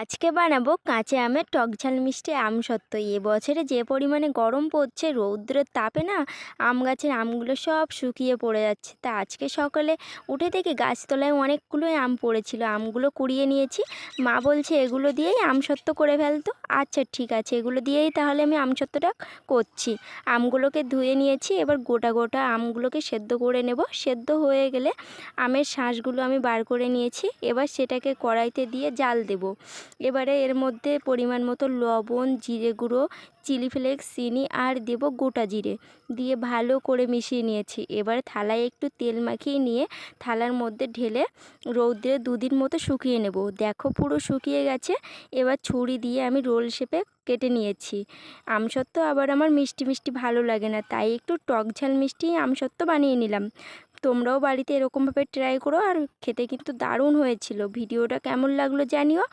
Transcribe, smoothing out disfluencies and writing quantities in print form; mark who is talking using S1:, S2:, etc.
S1: আজকে বানাবো কাঁচা আমের টক ঝাল মিষ্টি আমসত্ত্ব। এবছরে যে পরিমাণে গরম পড়ছে, রৌদ্রের তাপে না আম গাছের আমগুলো সব শুকিয়ে পড়ে যাচ্ছে। তা আজকে সকালে উঠে দেখি গাছতলায় অনেকগুলোই আম পড়েছিল, আমগুলো কুড়িয়ে নিয়েছি। মা বলছে এগুলো দিয়েই আমসত্ত্ব করে ফেলতো। আচ্ছা ঠিক আছে, এগুলো দিয়েই তাহলে আমি আমসত্ত্বটা করছি। আমগুলোকে ধুয়ে নিয়েছি, এবার গোটা গোটা আমগুলোকে সেদ্ধ করে নেব। সেদ্ধ হয়ে গেলে আমের শাঁসগুলো আমি বার করে নিয়েছি। এবার সেটাকে কড়াইতে দিয়ে জাল দেব। এবারে এর মধ্যে পরিমাণ মতো লবণ, জিরে গুঁড়ো, চিলি ফ্লেক্স, চিনি আর দেব গোটা জিরে, দিয়ে ভালো করে মিশিয়ে নিয়েছি। এবার থালায় একটু তেল মাখিয়ে নিয়ে থালার মধ্যে ঢেলে রৌদ্রে দুদিন মতো শুকিয়ে নেব। দেখো পুরো শুকিয়ে গেছে। এবার ছুরি দিয়ে আমি রোল শেপে কেটে নিয়েছি। আমসত্ত্ব আবার আমার মিষ্টি মিষ্টি ভালো লাগে না, তাই একটু টক ঝাল মিষ্টি আমসত্ত্ব বানিয়ে নিলাম। তোমরাও বাড়িতে এরকমভাবে ট্রাই করো, আর খেতে কিন্তু দারুণ হয়েছিল। ভিডিওটা কেমন লাগলো জানিও।